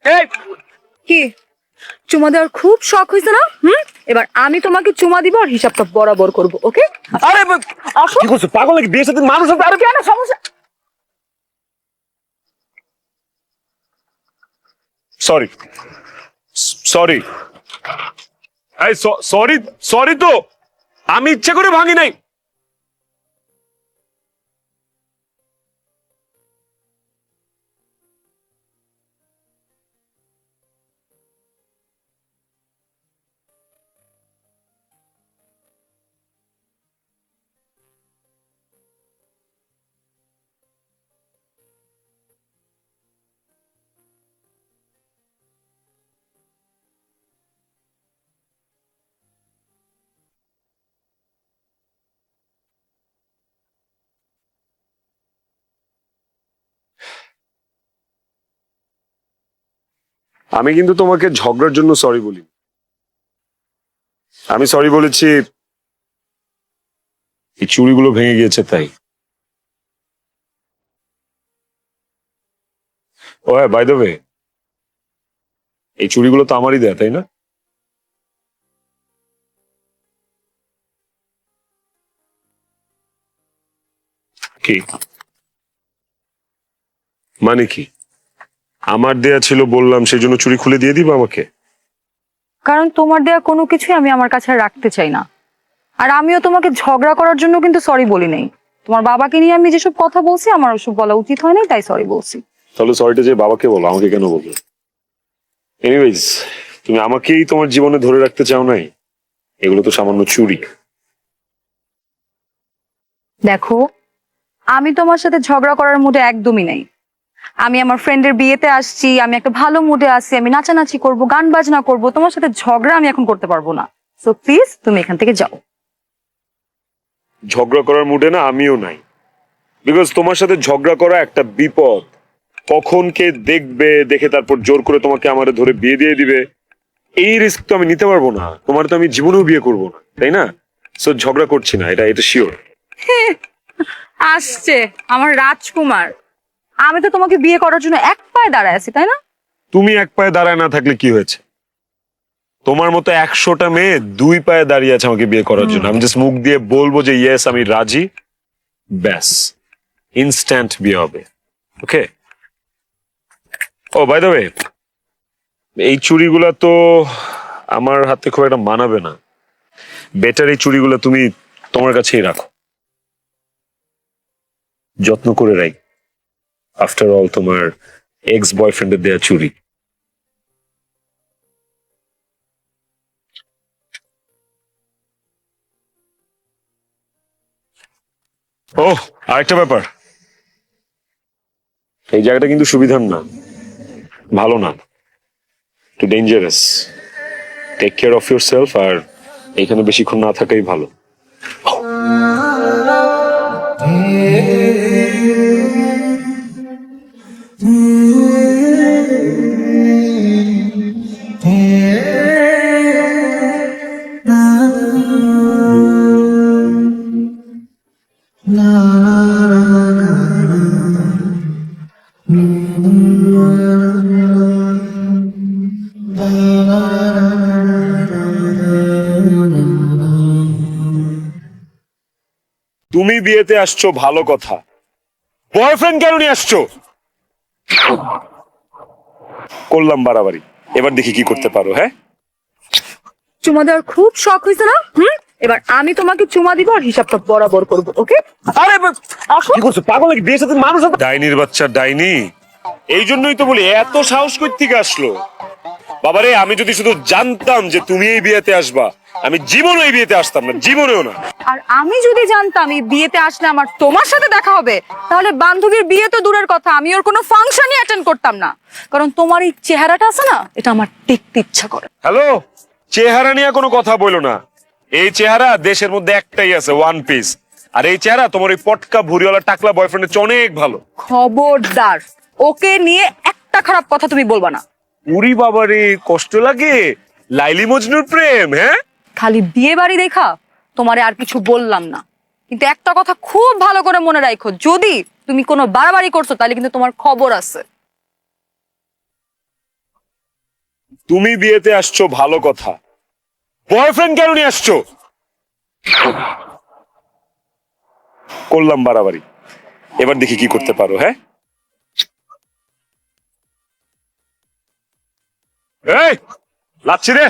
এই কি চুমা দেওয়ার খুব শখ হয়েছে না? এবার আমি তোমাকে চুমা দিব আর হিসাবটা বরাবর করব, ওকে? আরে কি করছো পাগল নাকি? বিয়ের সাথে মানুষ আছে আরে কেন সমস্যা? সরি সরি এই সরি সরি তো আমি ইচ্ছে করে ভাঙি নাই। আমি কিন্তু তোমাকে ঝগড়ার জন্য সরি বলি। আমি সরি বলেছি এই চুড়িগুলো ভেঙে গিয়েছে তাই। ও হ্যাঁ, বাই দ্য ওয়ে, এই চুড়িগুলো তো আমারই দেয়া, তাই না? কি মানে কি? আমার দেয়া ছিল বললাম, সেই জন্য চুড়ি খুলে দিয়ে দিবা আমাকে? কারণ তোমার দেয়া কোনো কিছুই আমি আমার কাছে আর রাখতে চাই না। আর আমিও তোমাকে ঝগড়া করার জন্য কিন্তু সরি বলি নাই। তোমার বাবাকে নিয়ে আমি যেসব কথা বলছি আমার ওসব বলা উচিত হয় নাই, তাই সরি বলছি। তাহলে সরিটা যে বাবাকে বলো, আমাকে কেন বলবে? এনিওয়েজ, তুমি আমাকেই তোমার জীবনে ধরে রাখতে চাও নাই? এগুলো তো সামান্য চুড়ি। দেখো, আমি তোমার সাথে ঝগড়া করার মুডে একদমই নাই। আমি আমার ফ্রেন্ডের বিয়েতে আসছি, আমি একটা ভালো মুডে আছি, আমি নাচানাচি করব, গান বাজনা করব, তোমার সাথে ঝগড়া আমি এখন করতে পারবো না। সো প্লিজ তুমি এখান থেকে যাও। ঝগড়া করার মুডে না আমিও নাই, বিকজ তোমার সাথে ঝগড়া করা একটা বিপদ। কখন কে দেখবে, দেখে তারপর জোর করে তোমাকে আমারে ধরে বিয়ে দিয়ে দিবে, এই রিস্ক তো আমি নিতে পারবো না। তোমার তো আমি জীবনেও বিয়ে করবো না, তাই না? সো ঝগড়া করছি না, এটা এটা শিওর। আসছে আমার রাজকুমার, আমি তো তোমাকে বিয়ে করার জন্য এক পায়ে দাঁড়ায় আছি, তাই না? তুমি এক পায়ে দাঁড়ায় না থাকলে কি হয়েছে? তোমার মতো 100টা মেয়ে 2 পায়ে দাঁড়িয়ে আছে আমাকে বিয়ে করার জন্য। আমি জাস্ট মুখ দিয়ে বলবো যে ইয়েস আমি রাজি, ব্যাস ইনস্ট্যান্ট বিয়ে হবে। ওকে। ও বাই দ্য ওয়ে, এই চুড়িগুলা তো আমার হাতে খুব একটা মানাবে না। বেটার এই চুড়িগুলো তুমি তোমার কাছেই রাখো, যত্ন করে রাখ। আফটার অল তোমার এক্স বয়ফ্রেন্ডের দেয়া চুড়ি। ও, আরেকটা ব্যাপার, এই জায়গাটা কিন্তু সুবিধার না, ভালো না, একটু dangerous. Take care of yourself, আর এখানে বেশিক্ষণ না থাকাই ভালো। তুমি বিয়েতে আসছো ভালো কথা, বয়ফ্রেন্ড কেন নিয়ে আসছো? করলাম বাড়াবাড়ি, এবার দেখি কি করতে পারো। হ্যাঁ, চুমা দেওয়ার খুব শখ হয়েছে না? এবার আমি তোমাকে চুমা দিব আর হিসাবটা বরাবর করব, ওকে? আরে কি করছো পাগল নাকি? বিয়ের সাথে মানুষ আছে। ডাইনির বাচ্চা ডাইনি, এই জন্যই তো বলি এত সাহস কই থেকে আসলো। বাবারে, আমি যদি শুধু জানতাম যে তুমি এই বিয়েতে আসবা, আমি জীবনে এই বিয়েতে আসতাম না, জীবনেও না। আর আমি যদি জানতাম এই বিয়েতে আসলে আমার তোমার সাথে দেখা হবে, তাহলে বান্ধবীর বিয়ে তো দূরের কথা, আমি ওর কোনো ফাংশনই অ্যাটেন্ড করতাম না। কারণ তোমার এই চেহারাটা আছে না, এটা আমার দেখতে ইচ্ছা করে। হ্যালো, চেহারা নিয়ে কোনো কথা বলো না। এই চেহারা দেশের মধ্যে একটাই আছে, ওয়ান পিস। আর এই চেহারা তোমার ওই পটকা ভুরিওয়ালা টাকলা বয়ফ্রেন্ডের চেয়ে অনেক ভালো। খবরদার, ওকে নিয়ে একটা খারাপ কথা তুমি বলবা না। উরি বাবারে, কষ্ট লাগে। লাইলি মজনুর প্রেম, হ্যাঁ? খালি বিয়ে বাড়ি দেখা তোমারে আর কিছু বললাম না, কিন্তু একটা কথা খুব ভালো করে মনে রাখো, যদি তুমি কোনো বাড়াবাড়ি করছো তাহলে কিন্তু তোমার খবর আছে। তুমি বিয়েতে আসছো ভালো কথা, বয়ফ্রেন্ড কেন নিয়ে আসছো? করলাম বাড়াবাড়ি, এবার দেখি কি করতে পারো। হ্যাঁ, এই লাচ্ছি রে।